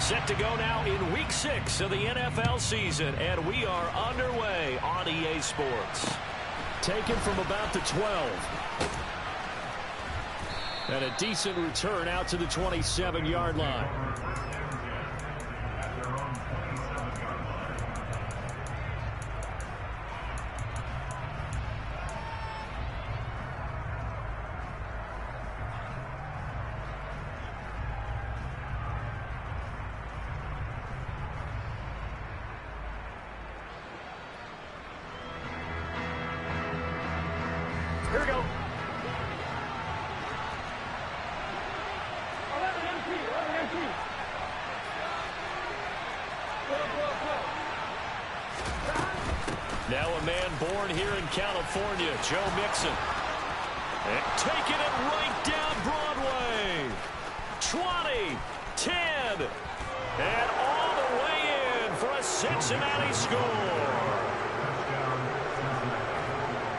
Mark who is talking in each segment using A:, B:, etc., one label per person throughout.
A: Set to go now in Week 6 of the NFL season, and we are underway on EA Sports. Taken from about the 12. And a decent return out to the 27-yard line. Here we go. Now a man born here in California, Joe Mixon. And taking it right down Broadway. 20, 10, and all the way in for a Cincinnati score.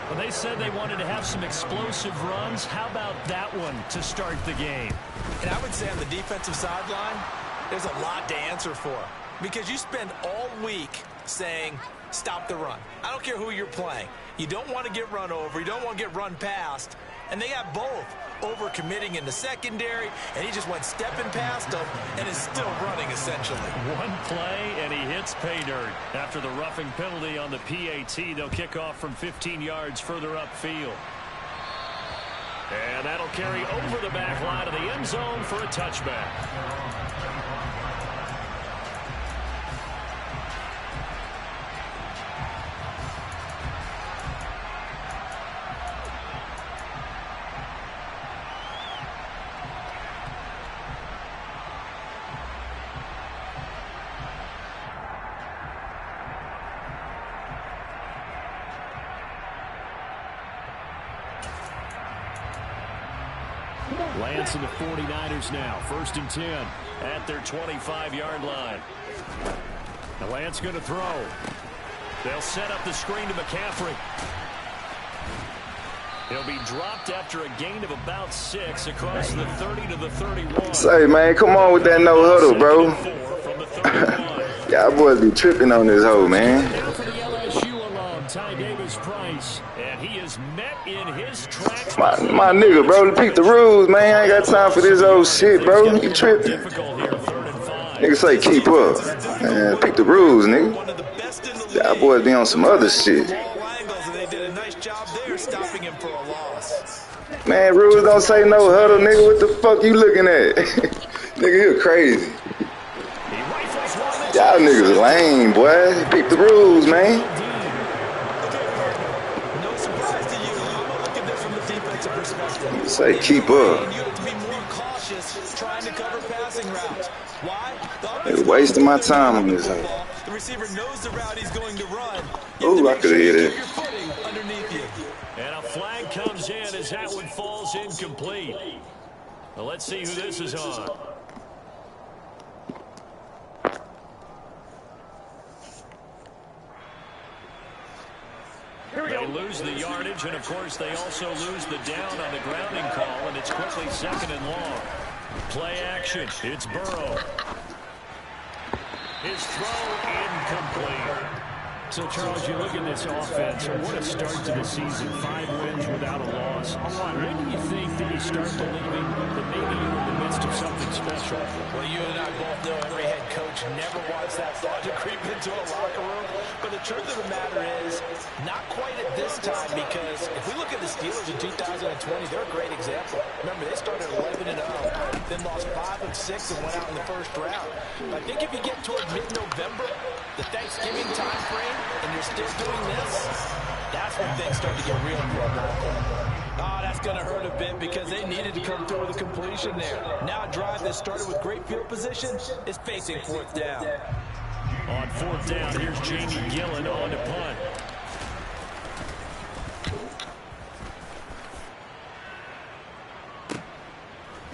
A: Well, they said they wanted to have some explosive runs. How about that one to start the game?
B: And I would say on the defensive sideline, there's a lot to answer for. Because you spend all week saying, stop the run. I don't care who you're playing. You don't want to get run over. You don't want to get run past. And they have both. Over-committing in the secondary, and he just went stepping past them and is still running, essentially.
A: One play, and he hits pay dirt. After the roughing penalty on the PAT, they'll kick off from 15 yards further upfield. And that'll carry over the back line of the end zone for a touchback. Lance and the 49ers now. 1st and 10 at their 25-yard line. Now Lance going to throw. They'll set up the screen to McCaffrey. He'll be dropped after a gain of about 6 across the 30 to the 31.
C: Say, man, come on with that no huddle, bro. Y'all boys be tripping on this hoe, man.
A: Now for the LSU alum, Ty Davis-Price, and he is met in his tracks.
C: My nigga, bro, peep the rules, man. I ain't got time for this old shit, bro. You tripping. Nigga say keep up. Man, peep the rules, nigga. Y'all boys be on some other shit. Man, rules don't say no huddle, nigga. What the fuck you looking at? Nigga, you crazy. Y'all niggas lame, boy. Peep the rules, man. Say keep up. They're wasting my time on this one.
B: The receiver knows the route he's going to run.
C: Oh, I could have hit it.
A: And a flag comes in as that one falls incomplete. Well, let's see who this is on. They lose the yardage, and of course they also lose the down on the grounding call, and it's quickly 2nd and long. Play action. It's Burrow. His throw incomplete. So, Charles, you look at this offense, what a start to the season. 5 wins without a loss. When do you think that you start believing that maybe you're in the midst of something special?
B: Well, you and I both know every head coach never wants that thought to creep into a locker room. But the truth of the matter is, not quite at this time, because if we look at the Steelers in 2020, they're a great example. Remember, they started 11-0, then lost 5 of 6 and went out in the first round. I think if you get toward mid-November, the Thanksgiving time frame, and you're still doing this, that's when things start to get real problematical. Oh, that's going to hurt a bit because they needed to come through with a completion there. Now a drive that started with great field position is facing 4th down.
A: On 4th down, here's Jamie Gillen on to punt.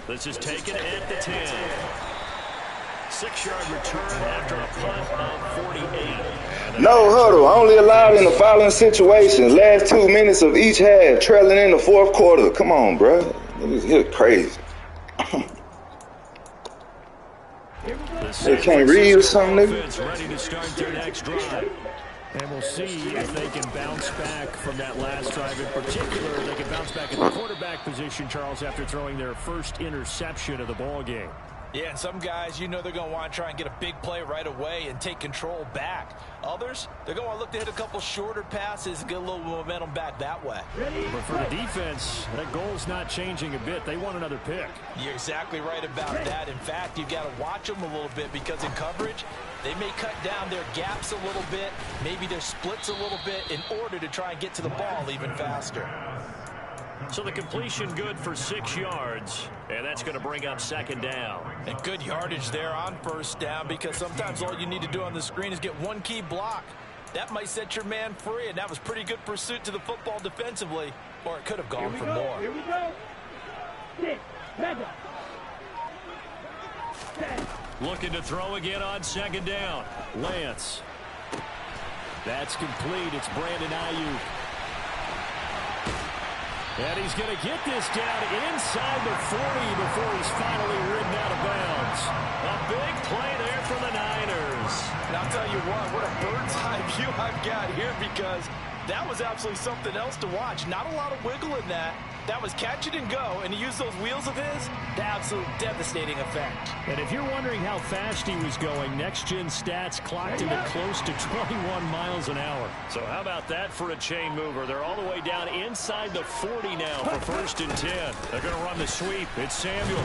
A: This is taken at the 10. 6-yard return after a punt of 48.
C: No huddle, only allowed in the following situations. Last 2 minutes of each half, trailing in the 4th quarter. Come on, bro. You're crazy. They can't read or something, nigga.
A: Ready to start their next drive.
D: And we'll see if they can bounce back from that last drive in particular. They can bounce back at the quarterback position, Charles, after throwing their first interception of the ball game.
B: Yeah, and some guys, you know they're going to want to try and get a big play right away and take control back. Others, they're going to look to hit a couple shorter passes and get a little momentum back that way.
D: But for the defense, that goal's not changing a bit. They want another pick.
B: You're exactly right about that. In fact, you've got to watch them a little bit because in coverage, they may cut down their gaps a little bit, maybe their splits a little bit in order to try and get to the ball even faster.
A: So the completion good for 6 yards, and that's going to bring up second down.
B: And good yardage there on first down because sometimes all you need to do on the screen is get one key block. That might set your man free, and that was pretty good pursuit to the football defensively, or it could have gone for more.
E: Here we go.
A: Looking to throw again on second down. Lance.
D: That's complete. It's Brandon Ayuk. And he's going to get this down inside the 40 before he's finally ridden out of bounds.
A: A big play there for the Niners.
B: And I'll tell you what a bird's eye view I've got here because that was absolutely something else to watch. Not a lot of wiggle in that. That was catch it and go, and he used those wheels of his to absolute devastating effect.
D: And if you're wondering how fast he was going, next-gen stats clocked him at close to 21 miles an hour.
A: So how about that for a chain mover? They're all the way down inside the 40 now for first and 10. They're going to run the sweep. It's Samuel.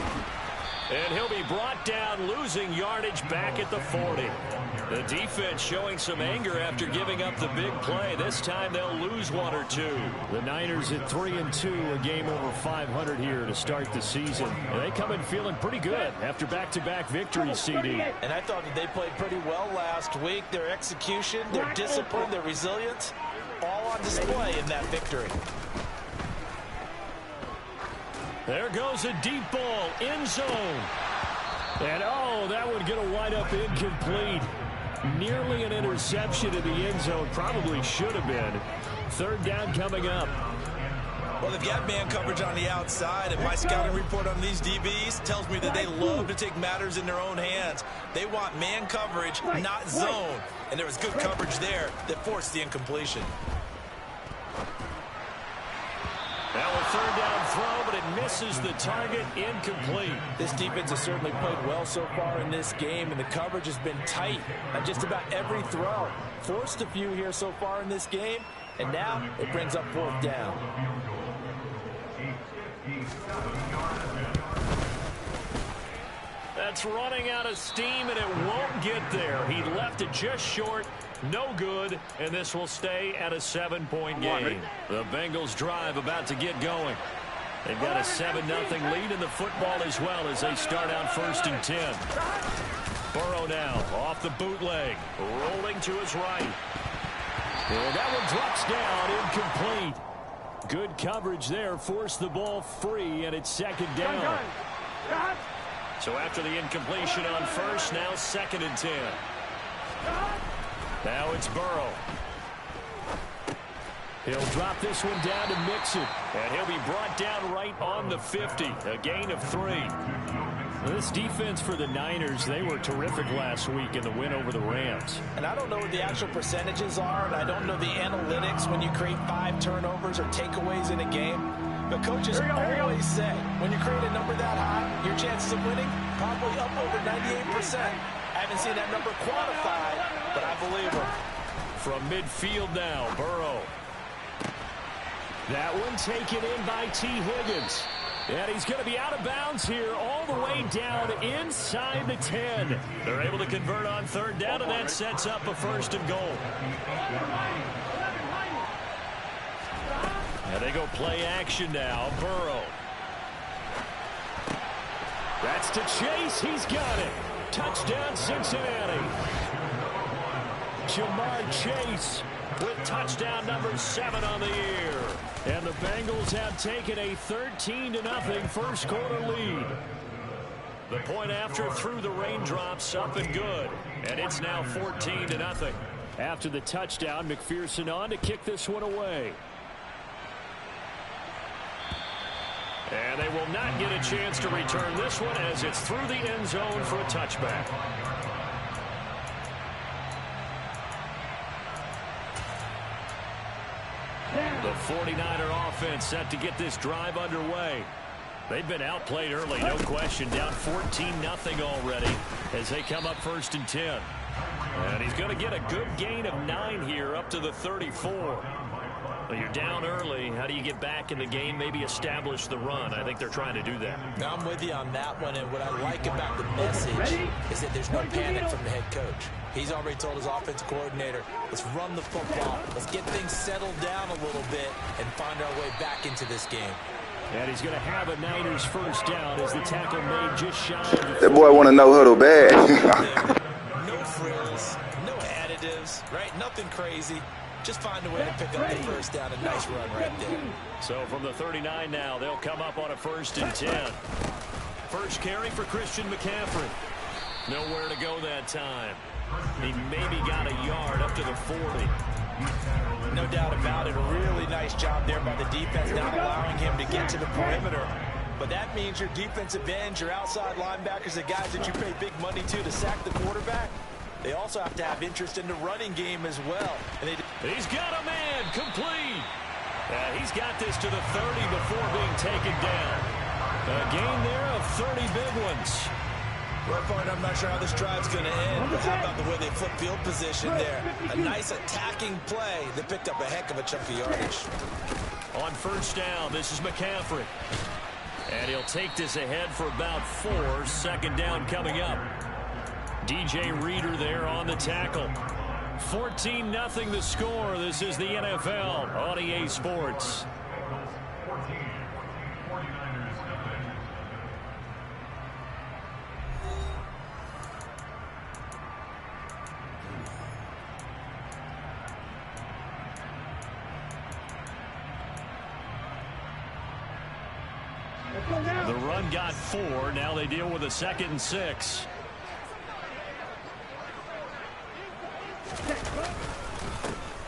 A: And he'll be brought down, losing yardage back at the 40. The defense showing some anger after giving up the big play. This time they'll lose 1 or 2.
D: The Niners at 3-2, a game over 500 here to start the season. And they come in feeling pretty good after back-to-back victories, CD.
B: And I thought that they played pretty well last week. Their execution, their discipline, their resilience, all on display in that victory.
D: There goes a deep ball, end zone. And, oh, that would get a wide-up incomplete. Nearly an interception in the end zone. Probably should have been. Third down coming up.
B: Well, they've got man coverage on the outside, and my scouting report on these DBs tells me that they love to take matters in their own hands. They want man coverage, not zone. And there was good coverage there that forced the incompletion.
A: Now a third down throw, but it misses the target, incomplete.
B: This defense has certainly played well so far in this game, and the coverage has been tight on just about every throw. Forced a few here so far in this game, and now it brings up fourth down.
A: That's running out of steam, and it won't get there. He left it just short. No good, and this will stay at a 7-point game. The Bengals drive about to get going. They've got a 7-0 lead in the football as well as they start out first and 10. Burrow now off the bootleg, rolling to his right. And that one drops down, incomplete.
D: Good coverage there, forced the ball free, and it's second down.
A: So after the incompletion on first, now second and 10. Now it's Burrow.
D: He'll drop this one down to Mixon.
A: And he'll be brought down right on the 50. A gain of 3.
D: This defense for the Niners, they were terrific last week in the win over the Rams.
B: And I don't know what the actual percentages are, and I don't know the analytics when you create 5 turnovers or takeaways in a game. But coaches always say, when you create a number that high, your chances of winning probably up over 98%. I haven't seen that number quantified, but I believe him.
A: From midfield now, Burrow.
D: That one taken in by T. Higgins. And he's going to be out of bounds here all the way down inside the 10.
A: They're able to convert on third down, and that sets up a first and goal. And they go play action now. Burrow.
D: That's to Chase. He's got it. Touchdown, Cincinnati. Jamar Chase with touchdown number 7 on the year. And the Bengals have taken a 13-0 first quarter lead.
A: The point after through the raindrops, up and good. And it's now 14-0.
D: After the touchdown, McPherson on to kick this one away. And they will not get a chance to return this one as it's through the end zone for a touchback. The 49er offense set to get this drive underway. They've been outplayed early, no question. Down 14-0 already as they come up 1st and 10. And he's going to get a good gain of 9 here up to the 34. Well, you're down early. How do you get back in the game, maybe establish the run? I think they're trying to do that.
B: Now, I'm with you on that one, and what I like about the message is that there's no panic from the head coach. He's already told his offensive coordinator, let's run the football, let's get things settled down a little bit and find our way back into this game.
D: And he's going to have a Niners first down as the tackle made just shy of
C: That boy want to know huddle bad.
B: No frills, no additives, right? Nothing crazy. Just find a way to pick up the first down. A nice run right there.
D: So from the 39 now, they'll come up on a 1st and 10. First carry for Christian McCaffrey. Nowhere to go that time. He maybe got a yard up to the 40.
B: No doubt about it. A really nice job there by the defense, not allowing him to get to the perimeter. But that means your defensive ends, your outside linebackers, the guys that you pay big money to sack the quarterback, they also have to have interest in the running game as well. And
D: he's got a man complete. He's got this to the 30 before being taken down. A gain there of 30 big ones.
B: Well, I'm not sure how this drive's going to end, but how about the way they flip field position there? A nice attacking play that picked up a heck of a chunk of yardage.
D: On 1st down, this is McCaffrey. And he'll take this ahead for about 4. 2nd down coming up. DJ Reader there on the tackle. 14-0 the score. This is the NFL on EA Sports. The run got 4. Now they deal with a 2nd and 6.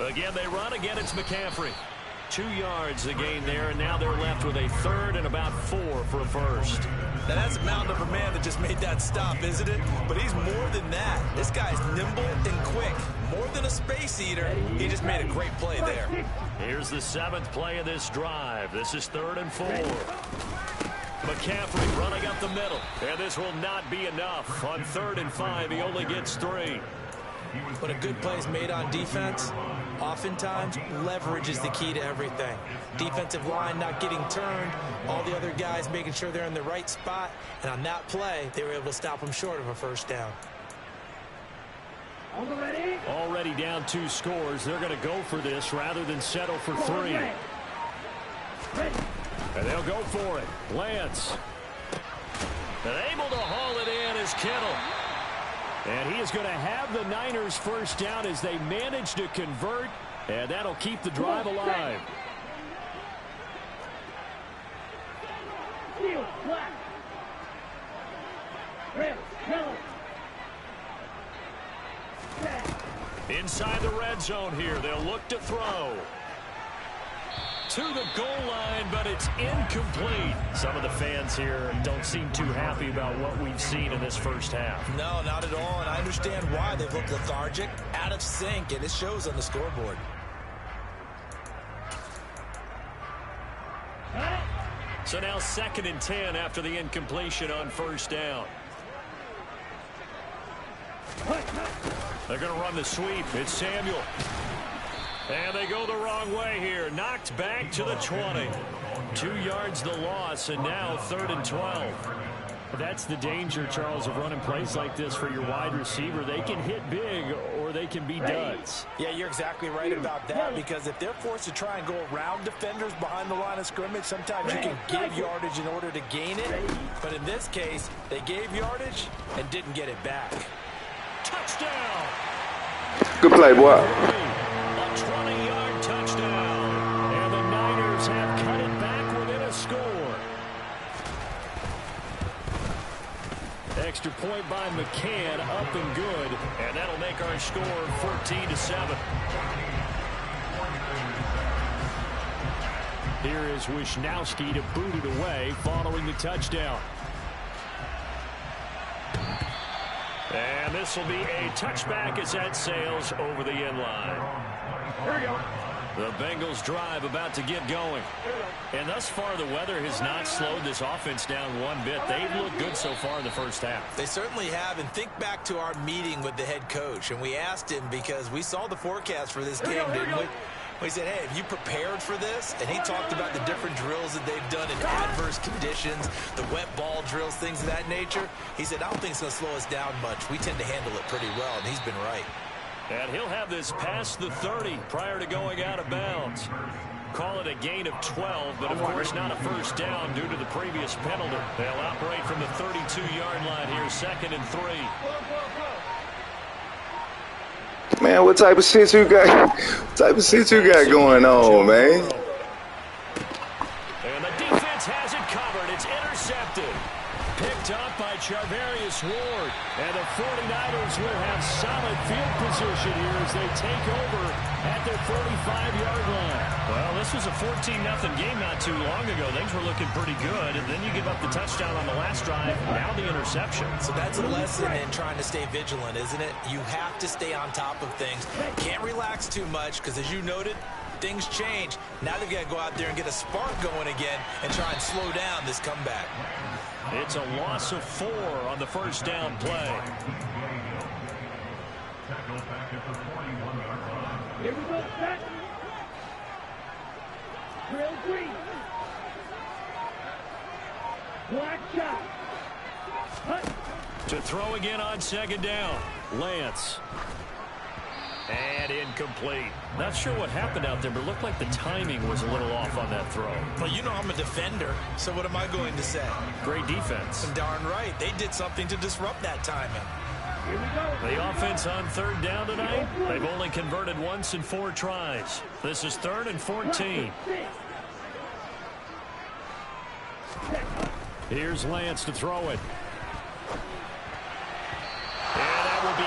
D: Again, they run. Again, it's McCaffrey. 2 yards the gain there, and now they're left with a 3rd and about 4 for a first.
B: Now, that's a mountain of a man that just made that stop, isn't it? But he's more than that. This guy's nimble and quick. More than a space eater. He just made a great play there.
D: Here's the 7th play of this drive. This is 3rd and 4. McCaffrey running up the middle. And this will not be enough. On 3rd and 5, he only gets 3.
B: When a good play is made on defense, oftentimes leverage is the key to everything. Defensive line not getting turned, all the other guys making sure they're in the right spot, and on that play, they were able to stop them short of a first down.
D: Already down 2 scores. They're going to go for this rather than settle for 3. And they'll go for it. Lance. And able to haul it in is Kittle. And he is going to have the Niners first down as they manage to convert, and that'll keep the drive alive. Inside the red zone here, they'll look to throw. To the goal line, but it's incomplete. Some of the fans here don't seem too happy about what we've seen in this first half.
B: No, not at all, and I understand why. They've looked lethargic, out of sync, and it shows on the scoreboard.
D: So now 2nd and 10 after the incompletion on first down. They're going to run the sweep. It's Samuel. And they go the wrong way here. Knocked back to the 20. 2 yards the loss, and now 3rd and 12. That's the danger, Charles, of running plays like this for your wide receiver. They can hit big or they can be duds.
B: Yeah, you're exactly right about that, because if they're forced to try and go around defenders behind the line of scrimmage, sometimes you can give yardage in order to gain it. But in this case, they gave yardage and didn't get it back.
D: Touchdown!
C: Good play, boy.
D: A 20-yard touchdown. And the Niners have cut it back within a score. Extra point by McCann, up and good. And that'll make our score 14-7. Here is Wisnowski to boot it away following the touchdown. And this will be a touchback as that sails over the end line.
E: Here we go.
A: The Bengals drive about to get going. And thus far, the weather has not slowed this offense down one bit. They've looked good so far in the first half.
B: They certainly have. And think back to our meeting with the head coach. And we asked him because we saw the forecast for this game, didn't we? We said, hey, have you prepared for this? And he talked about the different drills that they've done in adverse conditions, the wet ball drills, things of that nature. He said, I don't think it's going to slow us down much. We tend to handle it pretty well, and he's been right.
A: And he'll have this past the 30 prior to going out of bounds. Call it a gain of 12, but of course not a first down due to the previous penalty. They'll operate from the 32-yard line here, 2nd and 3.
C: Man, what type of shit you got? What type of shit you got going on, man?
A: And the defense has it covered. It's intercepted. Picked up by Charvarius Ward. And the 49ers will have solid field position here as they take over at their 45-yard line. Well, this was a 14-0 game not too long ago. Things were looking pretty good. And then you give up the touchdown on the last drive. Now the interception.
B: So that's a lesson in trying to stay vigilant, isn't it? You have to stay on top of things. Can't relax too much because, as you noted, things change. Now they've got to go out there and get a spark going again and try and slow down this comeback.
A: It's a loss of 4 on the first down play.
E: Here we go, set. Drill green. Black shot. Hut.
A: To throw again on 2nd down. Lance. And incomplete. Not sure what happened out there, but it looked like the timing was a little off on that throw.
B: Well, you know I'm a defender, so what am I going to say?
A: Great defense.
B: Darn right. They did something to disrupt that timing.
E: Here we go.
A: The offense on 3rd down tonight, they've only converted once in 4 tries. This is 3rd and 14. Here's Lance to throw it. And that will be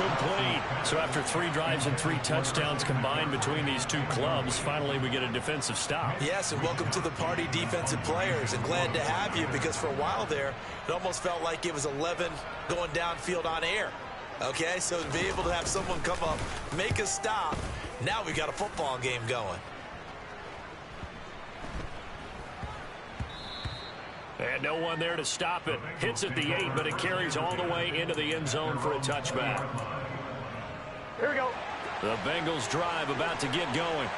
A: incomplete. So after 3 drives and 3 touchdowns combined between these two clubs, finally we get a defensive stop.
B: Yes, and welcome to the party, defensive players. And glad to have you because for a while there, it almost felt like it was 11 going downfield on air. Okay, so to be able to have someone come up, make a stop, now we got a football game going.
A: And no one there to stop it. Hits at the 8, but it carries all the way into the end zone for a touchback.
E: Here we go.
A: The Bengals drive about to get going.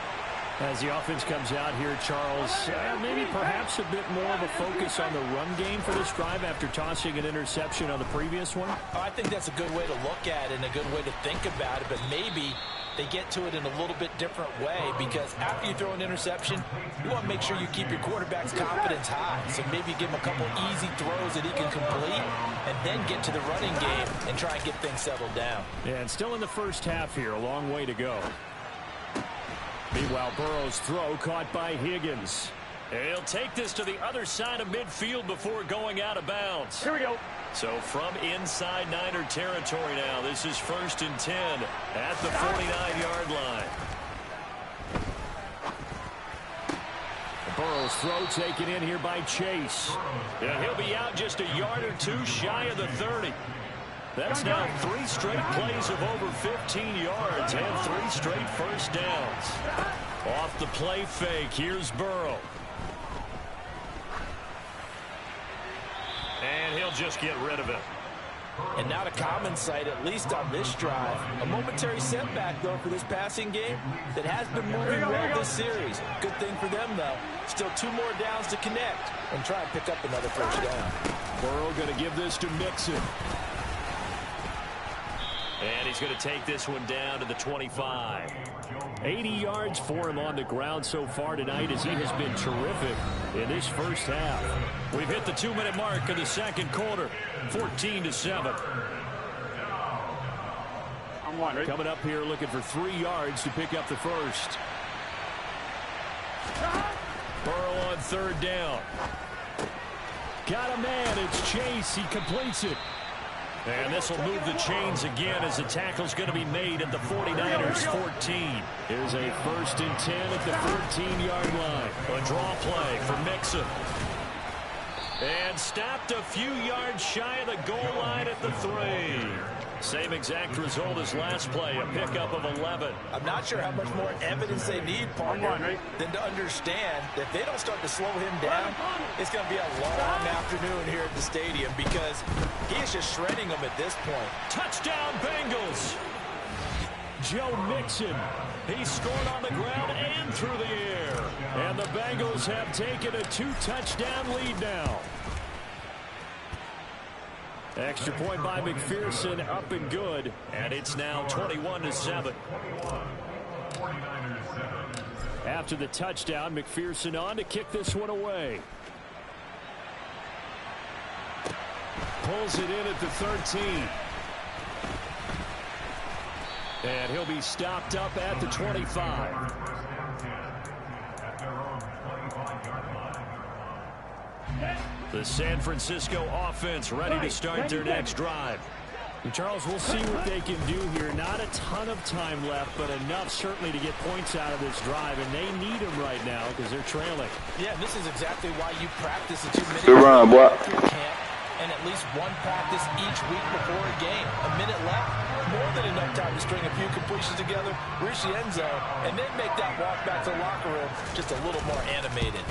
D: As the offense comes out here, Charles, maybe perhaps a bit more of a focus on the run game for this drive after tossing an interception on the previous one?
B: Oh, I think that's a good way to look at it and a good way to think about it, but maybe they get to it in a little bit different way because after you throw an interception, you want to make sure you keep your quarterback's confidence high. So maybe give him a couple easy throws that he can complete and then get to the running game and try and get things settled down.
D: Yeah, and still in the first half here, a long way to go. Meanwhile, Burrow's throw caught by Higgins.
A: He'll take this to the other side of midfield before going out of bounds.
E: Here we go.
A: So from inside Niner territory now, this is 1st and 10 at the 49-yard line.
D: Burrow's throw taken in here by Chase.
A: Yeah, he'll be out just a yard or 2 shy of the 30. That's now 3 straight plays of over 15 yards and 3 straight first downs. Off the play fake, here's Burrow. And he'll just get rid of it.
B: And not a common sight, at least on this drive. A momentary setback, though, for this passing game that has been moving well this series. Good thing for them, though. Still 2 more downs to connect and try and pick up another first down.
D: Burrow going to give this to Mixon.
A: And he's going to take this one down to the 25.
D: 80 yards for him on the ground so far tonight as he has been terrific in this first half.
A: We've hit the 2-minute mark of the second quarter. 14-7.
E: I'm one. Ready?
D: Coming up here looking for 3 yards to pick up the first.
A: Burrow on 3rd down.
D: Got a man. It's Chase. He completes it.
A: And this will move the chains again as the tackle's going to be made at the 49ers 14.
D: Here's a 1st and 10 at the 14-yard line.
A: A draw play for Mixon. And stopped a few yards shy of the goal line at the 3. Same exact result as last play, a pickup of 11.
B: I'm not sure how much more evidence they need, partner, than to understand that if they don't start to slow him down, it's going to be a long afternoon here at the stadium because he is just shredding them at this point.
A: Touchdown, Bengals!
D: Joe Mixon.
A: He scored on the ground and through the air.
D: And the Bengals have taken a 2-touchdown lead now. Extra point by McPherson, up and good.
A: And it's now 21-7.
D: After the touchdown, McPherson on to kick this one away. Pulls it in at the 13. And he'll be stopped up at the 25.
A: The San Francisco offense ready to start their next drive.
D: And Charles, we'll see what they can do here. Not a ton of time left, but enough certainly to get points out of this drive. And they need them right now because they're trailing.
B: Yeah, this is exactly why you practice the 2 minutes.
C: Good run, boy.
B: Camp, and at least one practice each week before a game. A minute left, more than enough time to string a few completions together, reach the end zone, and then make that walk back to the locker room just a little more animated.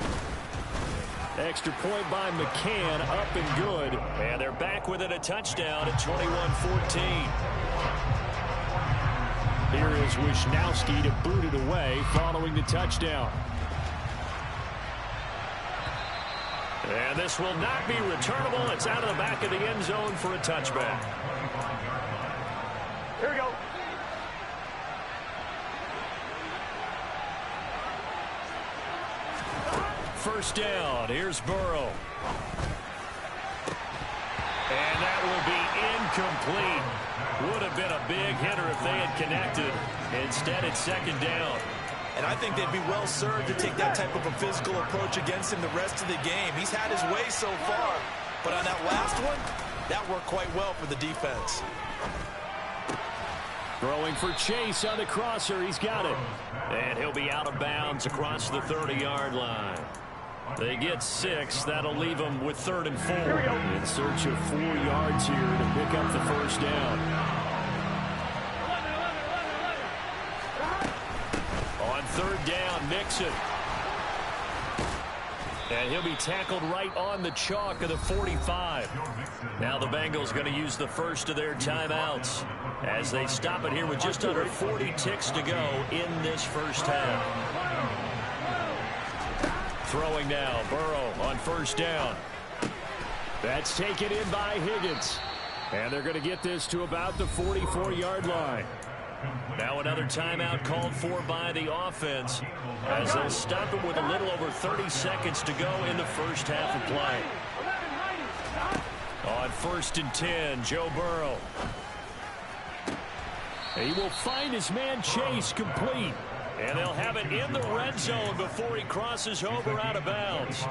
D: Extra point by McCann, up and good.
A: And they're back within a touchdown at 21-14.
D: Here is Wisnowski to boot it away following the touchdown.
A: And this will not be returnable. It's out of the back of the end zone for a touchback.
E: Here we go.
A: First down. Here's Burrow. And that will be incomplete. Would have been a big hitter if they had connected. Instead, it's 2nd down.
B: And I think they'd be well served to take that type of a physical approach against him the rest of the game. He's had his way so far, but on that last one, that worked quite well for the defense.
D: Throwing for Chase on the crosser. He's got it.
A: And he'll be out of bounds across the 30-yard line. They get 6. That'll leave them with 3rd and 4.
D: In search of 4 yards here to pick up the first down.
A: On 3rd down, Mixon. And he'll be tackled right on the chalk of the 45. Now the Bengals going to use the first of their timeouts as they stop it here with just under 40 ticks to go in this first half. Throwing now, Burrow on 1st down.
D: That's taken in by Higgins. And they're going to get this to about the 44-yard line.
A: Now another timeout called for by the offense as they'll stop it with a little over 30 seconds to go in the first half of play. On 1st and 10, Joe Burrow.
D: He will find his man Chase complete.
A: And they'll have it in the red zone before he crosses over out of bounds.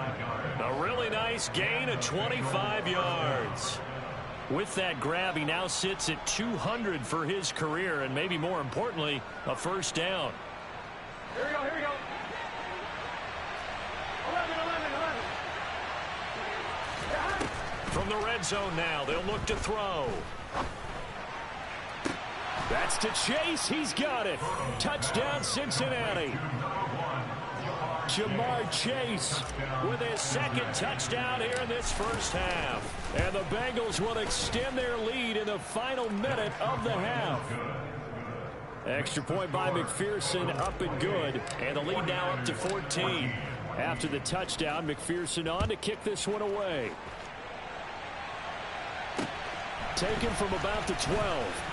A: A really nice gain of 25 yards. With that grab, he now sits at 200 for his career, and maybe more importantly, a first down.
E: Here we go, here we go. 11.
A: From the red zone now, they'll look to throw.
D: That's to Chase. He's got it. Touchdown, Cincinnati. Jamar Chase with his 2nd touchdown here in this first half. And the Bengals will extend their lead in the final minute of the half. Extra point by McPherson, up and good.
A: And the lead now up to 14.
D: After the touchdown, McPherson on to kick this one away. Taken from about the 12.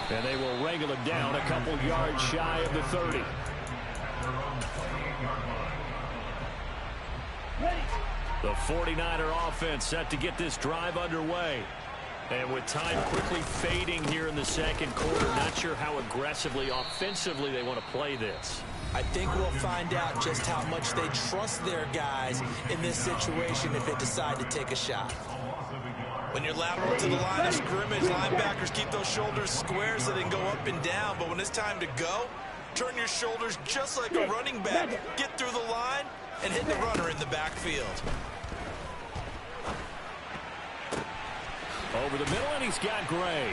D: And they will wrangle him down a couple yards shy of the 30.
A: The 49er offense set to get this drive underway. And with time quickly fading here in the second quarter, not sure how aggressively, offensively they want to play this.
B: I think we'll find out just how much they trust their guys in this situation if they decide to take a shot.
F: When you're lateral to the line of scrimmage, linebackers keep those shoulders square so they can go up and down. But when it's time to go, turn your shoulders just like a running back. Get through the line and hit the runner in the backfield.
D: Over the middle, and he's got Gray.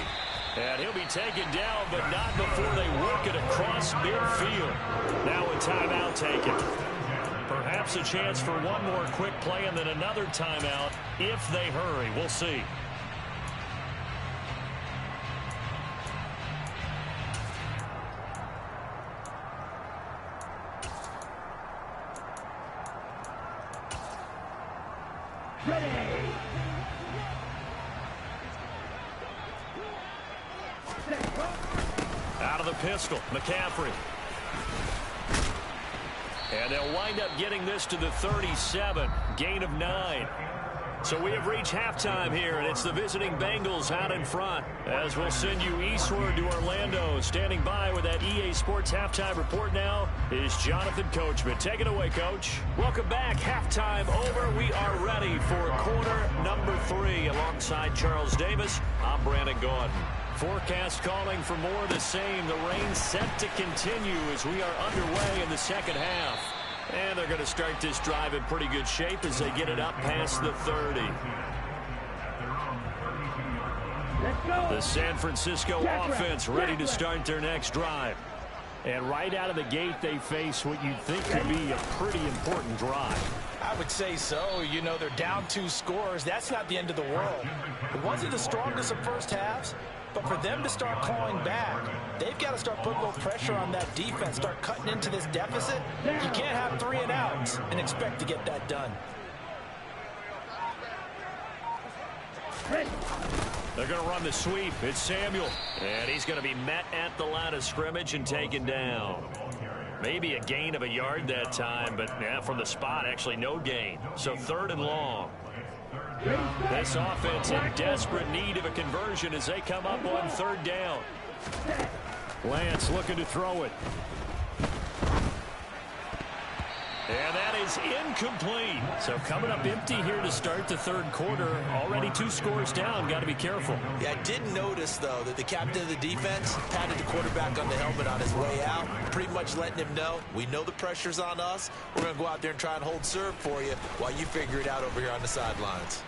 D: And he'll be taken down, but not before they work it across midfield. Now a timeout taken. Perhaps a chance for one more quick play and then another timeout if they hurry. We'll see. Out of the pistol, McCaffrey. And they'll wind up getting this to the 37, gain of 9. So we have reached halftime here, and it's the visiting Bengals out in front. As we'll send you eastward to Orlando. Standing by with that EA Sports halftime report now is Jonathan Coachman. Take it away, Coach. Welcome back. Halftime over. We are ready for quarter number 3. Alongside Charles Davis, I'm Brandon Gaudin. Forecast calling for more of the same. The rain set to continue as we are underway in the second half. And they're going to start this drive in pretty good shape as they get it up past the 30. The San Francisco offense ready to start their next drive. And right out of the gate, they face what you'd think could be a pretty important drive.
B: I would say so. You know, they're down 2 scores. That's not the end of the world. It wasn't the strongest of first halves. But for them to start clawing back, they've got to start putting a little pressure on that defense, start cutting into this deficit. You can't have 3 and outs and expect to get that done.
D: They're going to run the sweep. It's Samuel. And he's going to be met at the line of scrimmage and taken down. Maybe a gain of a yard that time, but from the spot, actually no gain. So 3rd and long. This offense in desperate need of a conversion as they come up on 3rd down. Lance looking to throw it. And that is incomplete. So coming up empty here to start the 3rd quarter. Already 2 scores down. Got to be careful.
B: Yeah, I did notice, though, that the captain of the defense patted the quarterback on the helmet on his way out, pretty much letting him know, we know the pressure's on us. We're going to go out there and try and hold serve for you while you figure it out over here on the sidelines.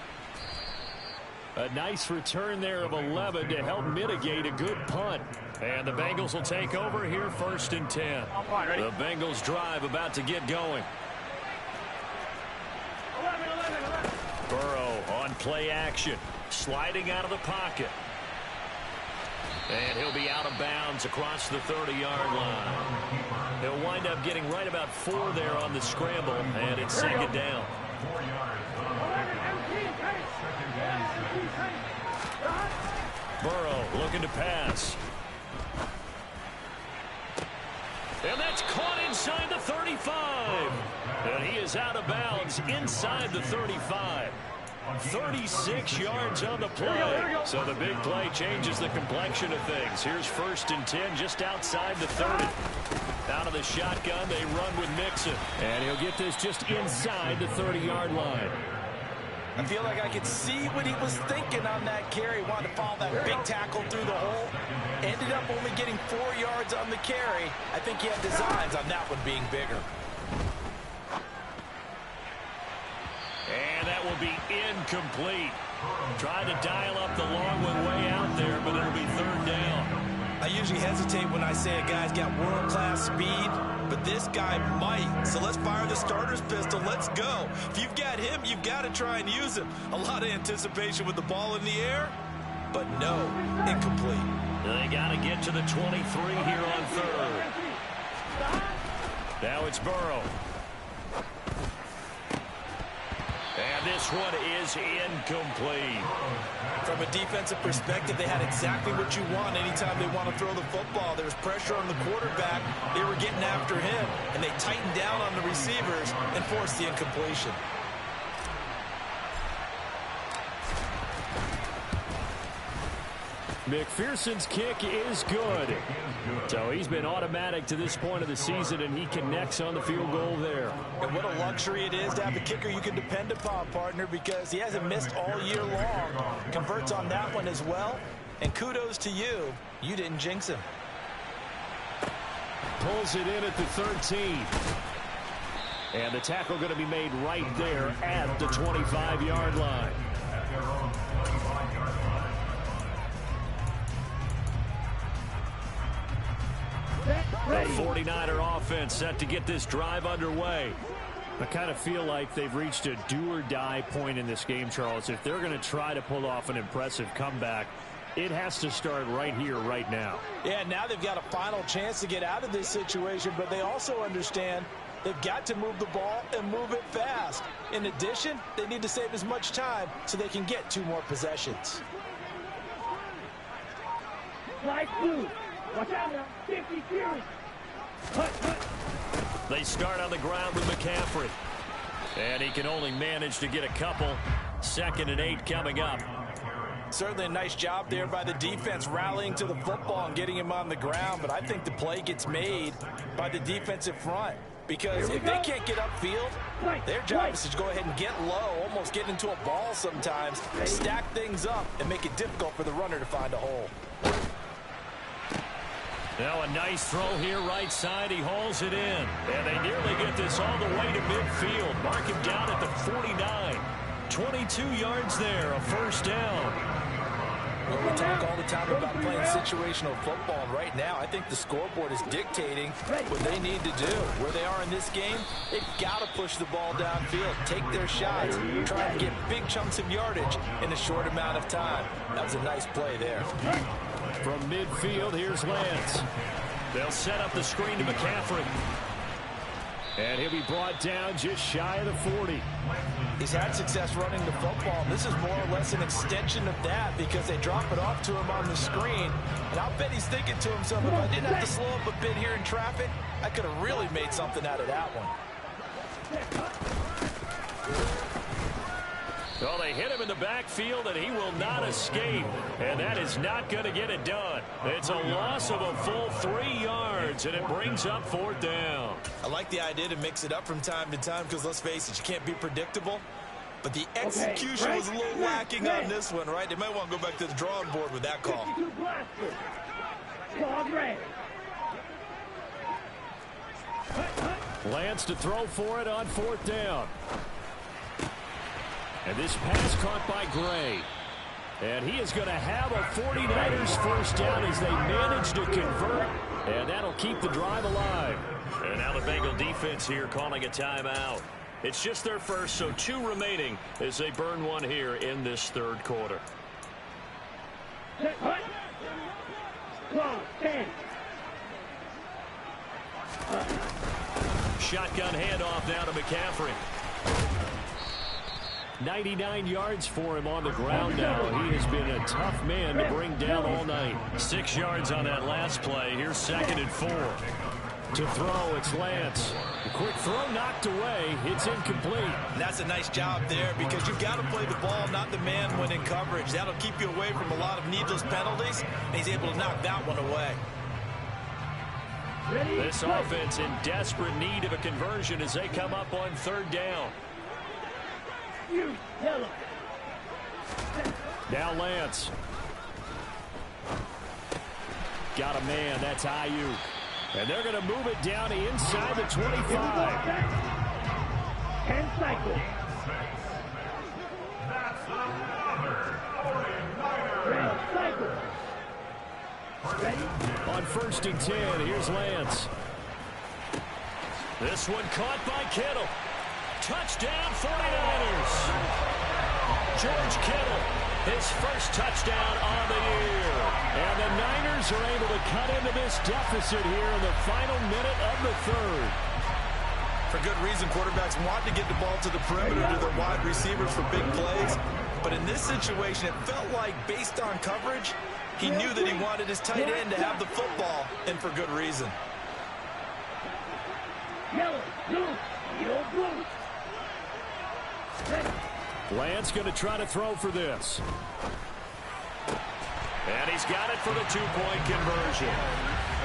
D: A nice return there of 11 to help mitigate a good punt. And the Bengals will take over here 1st and 10. The Bengals drive about to get going. Burrow on play action. Sliding out of the pocket. And he'll be out of bounds across the 30-yard line. He'll wind up getting right about 4 there on the scramble. And it's 2nd down. Burrow looking to pass. And that's caught inside the 35. And he is out of bounds inside the 35. 36 yards on the play. So the big play changes the complexion of things. Here's 1st and 10 just outside the 30. Out of the shotgun, they run with Mixon. And he'll get this just inside the 30-yard line.
B: I feel like I could see what he was thinking on that carry. Wanted to follow that big tackle through the hole. Ended up only getting 4 yards on the carry. I think he had designs on that one being bigger.
D: And that will be incomplete. Trying to dial up the long one way out there, but it'll be 3rd down.
B: I usually hesitate when I say a guy's got world-class speed, but this guy might. So let's fire the starter's pistol. Let's go. If you've got him, you've got to try and use him. A lot of anticipation with the ball in the air, but no, incomplete.
D: They got to get to the 23 here on 3rd. Now it's Burrow. And this one is incomplete.
B: From a defensive perspective, they had exactly what you want anytime they want to throw the football. There was pressure on the quarterback. They were getting after him, and they tightened down on the receivers and forced the incompletion.
D: McPherson's kick is good. So he's been automatic to this point of the season, and he connects on the field goal there.
B: And what a luxury it is to have a kicker you can depend upon, partner, because he hasn't missed all year long. Converts on that one as well. And kudos to you. You didn't jinx him.
D: Pulls it in at the 13. And the tackle going to be made right there at the 25-yard line. The 49er offense set to get this drive underway. I kind of feel like they've reached a do-or-die point in this game, Charles. If they're going to try to pull off an impressive comeback, it has to start right here, right now.
B: Yeah, now they've got a final chance to get out of this situation, but they also understand they've got to move the ball and move it fast. In addition, they need to save as much time so they can get 2 more possessions.
E: Nice move. Watch out now. 50 series.
A: They start on the ground with McCaffrey. And he can only manage to get a couple. 2nd and 8 coming up.
B: Certainly a nice job there by the defense rallying to the football and getting him on the ground, but I think the play gets made by the defensive front. Because if they can't get upfield, their job is to go ahead and get low, almost get into a ball sometimes, stack things up, and make it difficult for the runner to find a hole.
A: Now a nice throw here right side. He hauls it in. And they nearly get this all the way to midfield. Mark him down at the 49. 22 yards there, a first down.
B: Well, we talk all the time about playing situational football, and right now I think the scoreboard is dictating what they need to do. Where they are in this game, they've got to push the ball downfield, take their shots, try to get big chunks of yardage in a short amount of time. That was a nice play there.
D: From midfield, here's Lance.
A: They'll set up the screen to McCaffrey.
D: And he'll be brought down just shy of the 40.
B: He's had success running the football. This is more or less an extension of that because they drop it off to him on the screen. And I'll bet he's thinking to himself, if I didn't have to slow up a bit here in traffic, I could have really made something out of that one.
A: Well, they hit him in the backfield, and he will not escape. And that is not going to get it done. It's a loss of a full 3 yards, and it brings up 4th down.
F: I like the idea to mix it up from time to time because, let's face it, you can't be predictable. But the execution was a little lacking on this one, right? They might want to go back to the drawing board with that call.
D: Lance to throw for it on 4th down. And this pass caught by Gray. And he is going to have a 49ers first down as they manage to convert. And that'll keep the drive alive.
A: And now the Bengal defense here calling a timeout. It's just their first, so 2 remaining as they burn one here in this 3rd quarter. Shotgun handoff now to McCaffrey.
D: 99 yards for him on the ground now. He has been a tough man to bring down all night.
A: 6 yards on that last play. Here's 2nd and 4.
D: To throw, it's Lance. A quick throw knocked away. It's incomplete.
F: And that's a nice job there because you've got to play the ball, not the man when in coverage. That'll keep you away from a lot of needless penalties, and he's able to knock that one away.
A: This offense in desperate need of a conversion as they come up on 3rd down.
D: Now Lance. Got a man. That's Ayuk. And they're going to move it down to inside the 25.
E: 10 cycles.
D: On 1st and 10, here's Lance.
A: This one caught by Kittle. Touchdown 49ers. George Kittle, his first touchdown on the year.
D: And the Niners are able to cut into this deficit here in the final minute of the 3rd.
F: For good reason, quarterbacks want to get the ball to the perimeter to their wide receivers for big plays. But in this situation, it felt like, based on coverage, he knew that he wanted his tight end to have the football, and for good reason.
E: Yellow, blue, yellow, blue.
D: Lance going to try to throw for this.
A: And he's got it for the two-point conversion.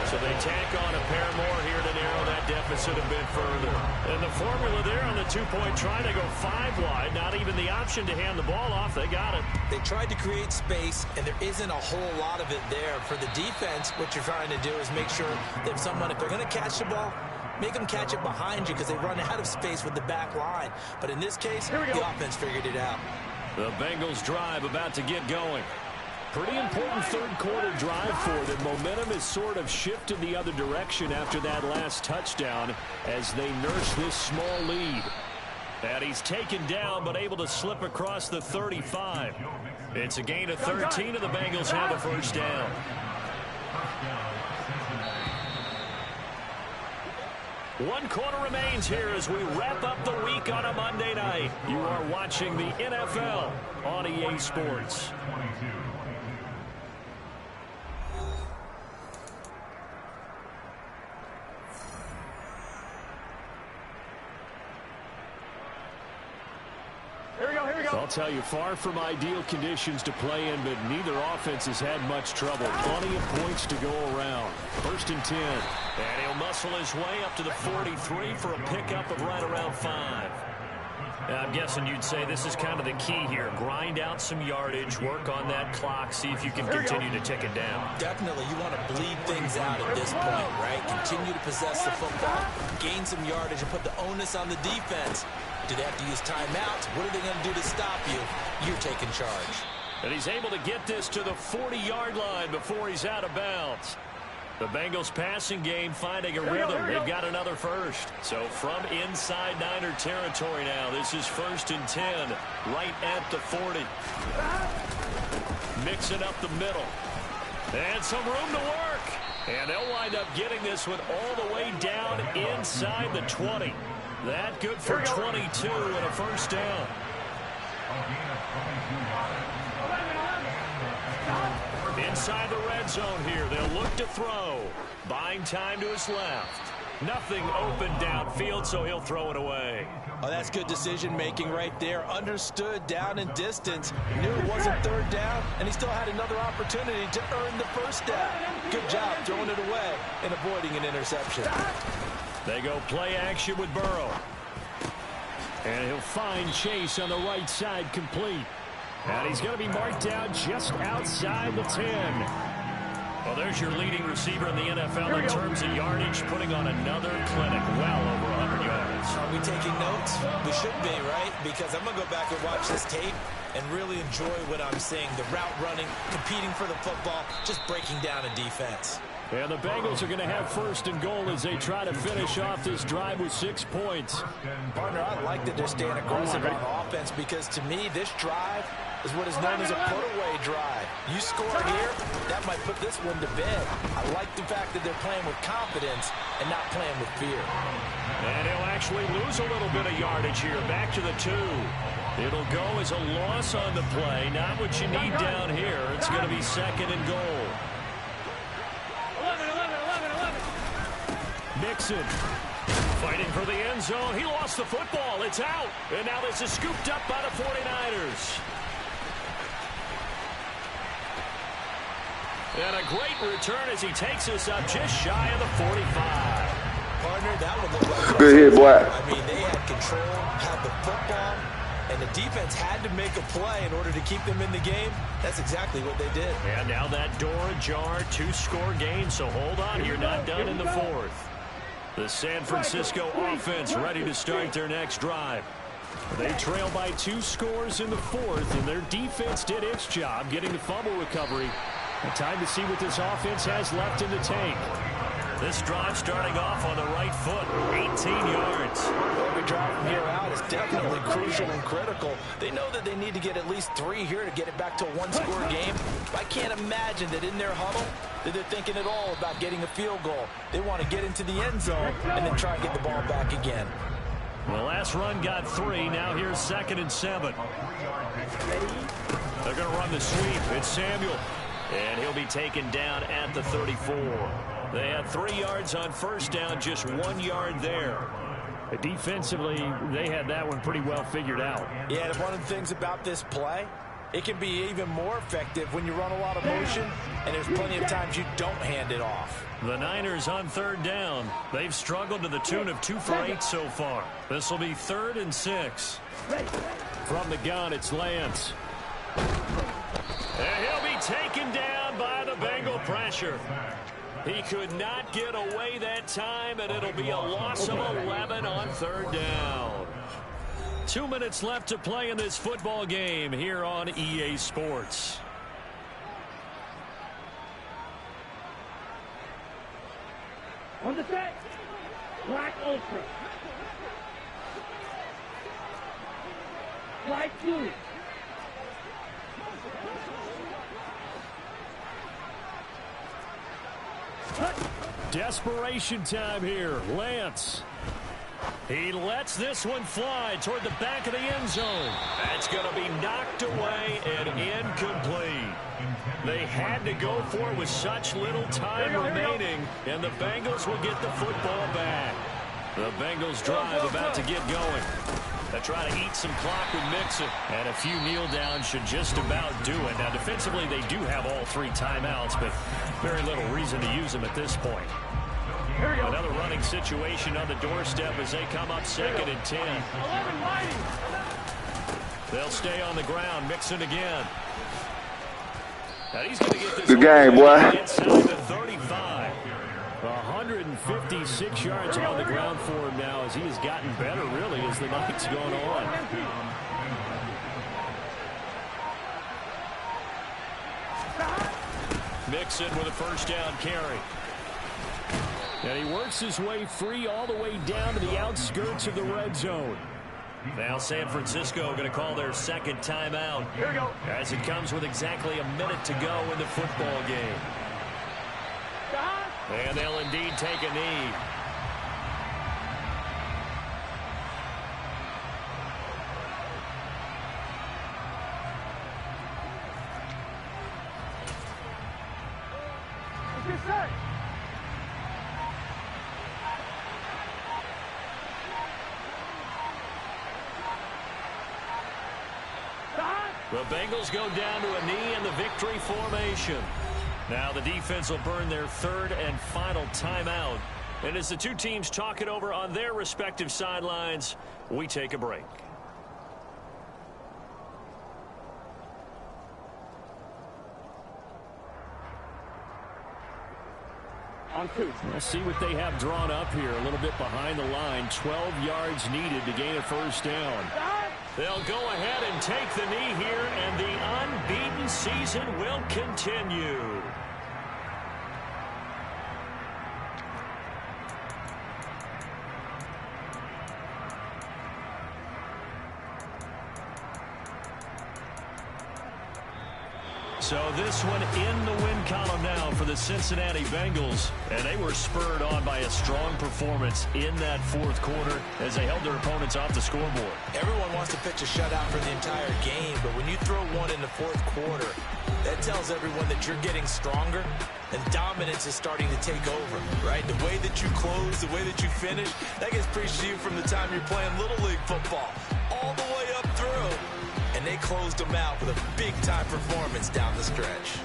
A: So they tack on a pair more here to narrow that deficit a bit further. And the formula there on the two-point try to go 5 wide. Not even the option to hand the ball off. They got it.
B: They tried to create space, and there isn't a whole lot of it there. For the defense, what you're trying to do is make sure that if they're going to catch the ball, make them catch it behind you because they run out of space with the back line. But in this case, the offense figured it out.
A: The Bengals drive about to get going. Pretty important third-quarter drive for them. Momentum has sort of shifted the other direction after that last touchdown as they nurse this small lead. And he's taken down but able to slip across the 35. It's a gain of 13 and the Bengals have a first down. One quarter remains here as we wrap up the week on a Monday night. You are watching the NFL on EA Sports. I'll tell you, far from ideal conditions to play in, but neither offense has had much trouble. Plenty of points to go around. 1st and 10. And he'll muscle his way up to the 43 for a pickup of right around 5. I'm guessing you'd say this is kind of the key here. Grind out some yardage, work on that clock, see if you can continue to tick it down.
B: Definitely, you want to bleed things out at this point, right? Continue to possess the football, gain some yardage, and put the onus on the defense. Do they have to use timeouts? What are they going to do to stop you? You're taking charge.
A: And he's able to get this to the 40-yard line before he's out of bounds. The Bengals passing game finding a rhythm. They've got another first. So from inside Niner territory now, this is 1st and 10, right at the 40. Mixing up the middle. And some room to work. And they'll wind up getting this one all the way down inside the 20. That good for 22 and a first down. Inside the red zone here. They'll look to throw. Buying time to his left. Nothing open downfield, so he'll throw it away.
B: Oh, that's good decision-making right there. Understood down and distance. Knew it wasn't 3rd down, and he still had another opportunity to earn the first down. Good job throwing it away and avoiding an interception.
A: They go play action with Burrow. And he'll find Chase on the right side complete. And he's going to be marked down just outside the 10. Well, there's your leading receiver in the NFL in terms of yardage, putting on another clinic, well over 100 yards.
B: Are we taking notes? We should be, right? Because I'm going to go back and watch this tape and really enjoy what I'm seeing. The route running, competing for the football, just breaking down a defense.
A: And the Bengals are going to have 1st and goal as they try to finish off this drive with 6 points.
B: Partner, I like that they're staying aggressive on offense because to me, this drive is what is known as a put-away drive. You score here, that might put this one to bed. I like the fact that they're playing with confidence and not playing with fear.
A: And he'll actually lose a little bit of yardage here, back to the 2. It'll go as a loss on the play, not what you need down here. It's going to be 2nd and goal. Mixon fighting for the end zone. He lost the football. It's out. And now this is scooped up by the 49ers. And a great return as he takes us up just shy of the 45.
B: Partner, that would look like
C: good hit, boy.
B: I mean, they had control, had the football, and the defense had to make a play in order to keep them in the game. That's exactly what they did.
A: And now that door ajar, 2-score game. So hold on, you're not done in the 4th. The San Francisco offense ready to start their next drive. They trail by 2 scores in the 4th, and their defense did its job getting the fumble recovery. And time to see what this offense has left in the tank. This drive starting off on the right foot, 18 yards.
B: Every drive from here out is definitely crucial and critical. They know that they need to get at least 3 here to get it back to a 1-score game. But I can't imagine that in their huddle that they're thinking at all about getting a field goal. They want to get into the end zone and then try and get the ball back again.
A: The last run got 3. Now here's 2nd and 7. They're going to run the sweep. It's Samuel. And he'll be taken down at the 34. They had 3 yards on first down, just 1 yard there. Defensively, they had that one pretty well figured out.
B: Yeah, and one of the things about this play, It can be even more effective when you run a lot of motion, and there's plenty of times you don't hand it off.
D: The Niners on third down. They've struggled to the tune of 2 for 8 so far. This will be 3rd and 6. From the gun, it's Lance. And he'll be taken down by the Bengal pressure. He could not get away that time, and it'll be a loss of 11 on third down. 2 minutes left to play in this football game here on EA Sports.
E: On the set, Black Ultra. Black Blue.
D: Desperation time here. Lance. He lets this one fly toward the back of the end zone. That's going to be knocked away and incomplete. They had to go for it with such little time remaining, and the Bengals will get the football back. The Bengals drive about to get going. They try to eat some clock with Mixon, and a few kneel downs should just about do it. Now, defensively, they do have all 3 timeouts, but very little reason to use them at this point. Another running situation on the doorstep as they come up 2nd and 10. They'll stay on the ground. Mixon again. Now he's going to get this
C: good game, boy.
D: Inside the 35. 156 yards on the ground for him now as he has gotten better, really, as the night's gone on. Mixon with a first down carry. And he works his way free all the way down to the outskirts of the red zone. Now San Francisco going to call their 2nd timeout. Here we go. As it comes with exactly a minute to go in the football game. And they'll indeed take a knee. The Bengals go down to a knee in the victory formation. Now the defense will burn their 3rd and final timeout. And as the 2 teams talk it over on their respective sidelines, we take a break.
E: On 2.
D: Let's see what they have drawn up here. A little bit behind the line. 12 yards needed to gain a first down. They'll go ahead and take the knee here, and the unbeaten season will continue. So this one in the win column now for the Cincinnati Bengals. And they were spurred on by a strong performance in that 4th quarter as they held their opponents off the scoreboard.
B: Everyone wants to pitch a shutout for the entire game, but when you throw one in the 4th quarter, that tells everyone that you're getting stronger and dominance is starting to take over, right? The way that you close, the way that you finish, that gets preached to you from the time you're playing Little League football all the way up through. And they closed them out with a big-time performance down the stretch.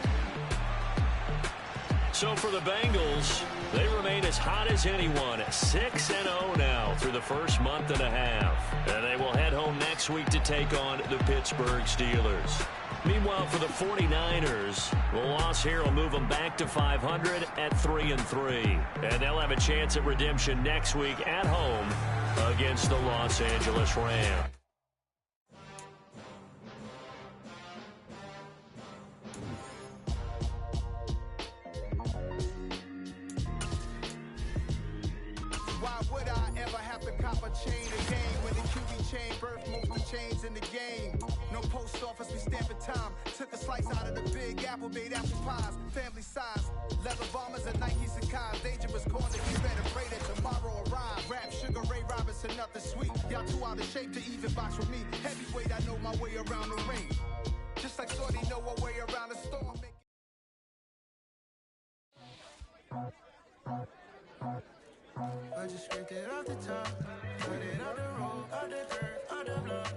D: So for the Bengals, they remain as hot as anyone, 6-0 now through the first month and a half. And they will head home next week to take on the Pittsburgh Steelers. Meanwhile, for the 49ers, the loss here will move them back to 500 at 3-3. And they'll have a chance at redemption next week at home against the Los Angeles Rams.
G: Chain the game when the QB chain birth most of the chains in the game. No post office, we stamping time. Took a slice out of the big apple, made apple pies, family size. Leather bombers and Nikes and Kais. Dangerous corner, you better pray that tomorrow arrive. Rap, Sugar Ray Robinson, nothing sweet. Y'all too out of shape to even box with me. Heavyweight, I know my way around the ring. Just like Shorty know her way around the storm.
H: I just scraped it off the top, put it on the road, on the dirt, on the block.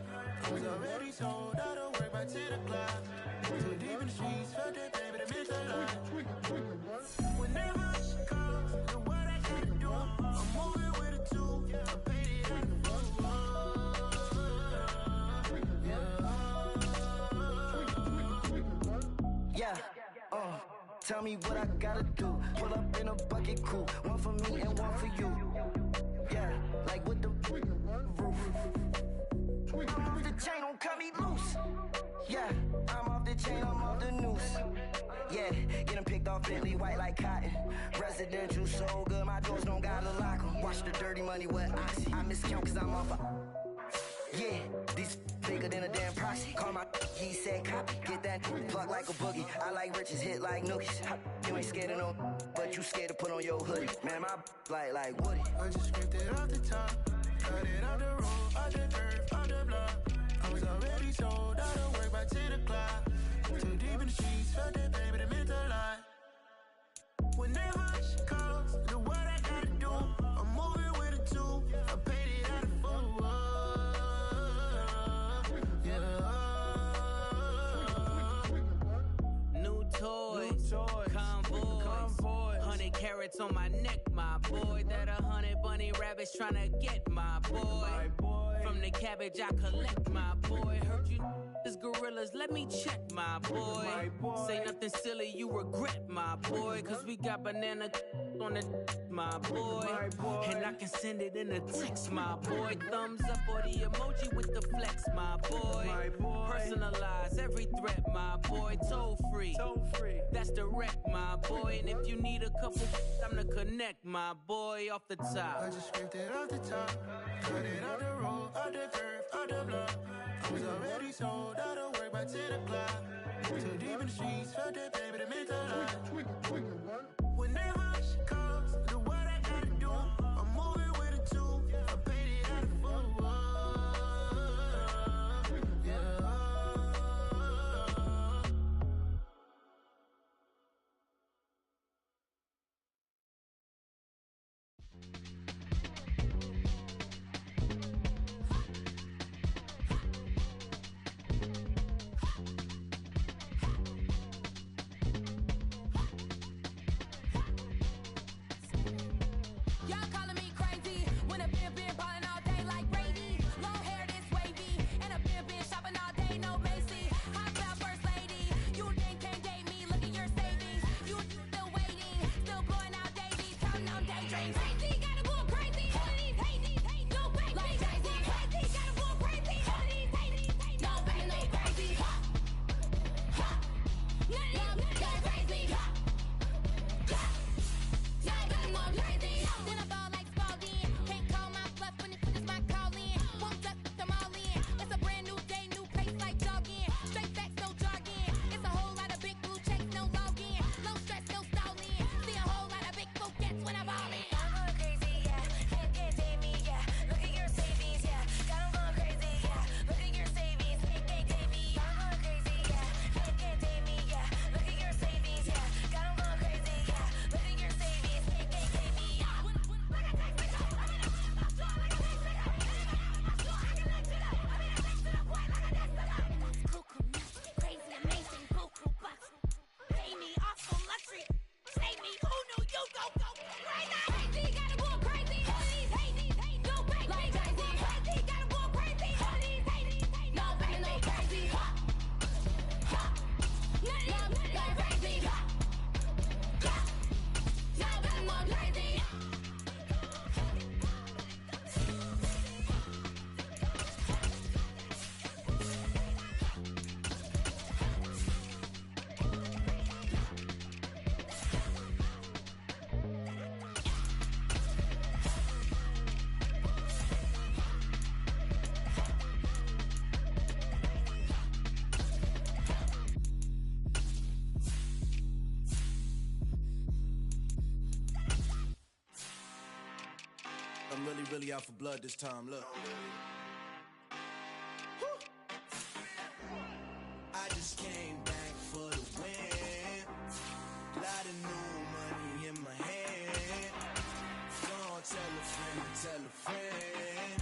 H: It was already sold, I don't worry about back to the cloud. Too deep in the streets, felt that baby, the mental line. Whenever she calls, know what I gotta do. I'm moving with a two, I paid it out of full. Yeah, tell me what I gotta do. Pull up in a bucket crew, one for me and one for you. Yeah, like with the roof. I'm off the chain, don't cut me loose. Yeah, I'm off the chain, I'm off the noose. Yeah, getting picked off Bentley, white like cotton. Residential so good, my doors don't gotta lock 'em. Watch the dirty money with Oxy. I miscount cause I'm off a... Yeah, these bigger than a damn proxy. Call my he said copy. Get that plug like a boogie. I like riches, hit like nookies. You ain't scared of no, but you scared to put on your hoodie. Man, my like Woody. I just scraped it off the top. Cut it off the road, off the curve, off the block. I was already sold, out of work by 10 o'clock. Too deep in the streets, felt that baby, the mental line. Whenever she calls, know what I gotta do. I'm moving with a two, I paid it out of full. Yeah.
I: New toys, convoys, 100 carats on my neck, my boy. That 100 bunny rabbits tryna get my boy. From the cabbage I collect, my boy. Heard you is gorillas, let me check, my boy. Say nothing silly, you regret, my boy. Cause we got banana on the my boy. And I can send it in a text, my boy. Thumbs up or the emoji with the flex, my boy. Personalize every threat, my boy. Toll free, that's direct, my boy. And if you need a couple, I'm to connect, my boy, off the top.
H: I just scraped it off the top. Cut it off the road, off the curve, off the block. I was already sold, out of work by 10 o'clock. Too deep in the streets, felt that baby, the mental line. Whenever she calls, know what I gotta do. I'm moving with a two, I paid it out of full. Yeah.
J: I'm really out for blood this time, look. I just came back for the win. Lot of new money in my hand. Gonna tell a friend.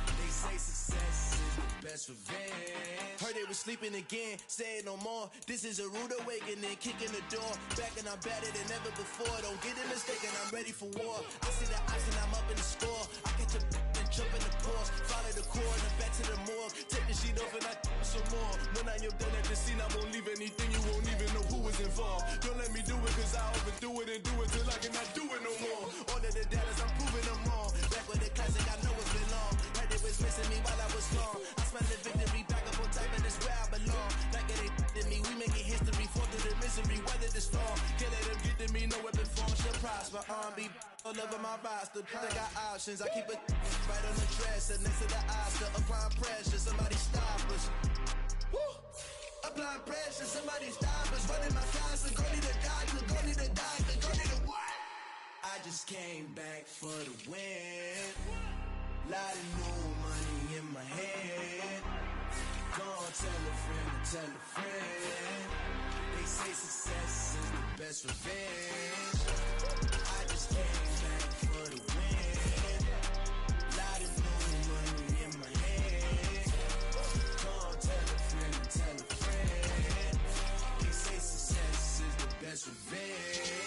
J: They say success is the best revenge. Heard they never sleeping again. Say it no more. This is a rude awakening, kicking the door. Back and I'm better than ever before. Don't get it mistaken, I'm ready for war. I see the option, I'm up in the score. I catch a and jump in the course. Follow the core and then back to the morgue. Take the sheet off and I some more. When I am done at the scene, I won't leave anything. You won't even know who is involved. Don't let me do it, cause I overdo it and do it till I cannot do it no more. All of the data, I'm proving them wrong. Back with the classic, I know it's been long. Heard it was missing me while I was gone. I smell the victory back up on top, and it's where I belong. Like it ain't to me, we making history. Fall through the misery, weather the storm. Can't let them get to me, no weapon form should prosper. Be all over my roster. I got options, I keep it right on the dresser. Next to the Oscar, applying pressure. Somebody stop us. Woo! Applying pressure, somebody stop us. Running my closet, go need a doctor, go need a doctor, go need a what? I just came back for the win. Lot of new money in my head. Go on, tell a friend, tell a friend. They say success is the best revenge. I just came back for the win. Lot of new money in my head. Go on, tell a friend, tell a friend. They say success is the best revenge.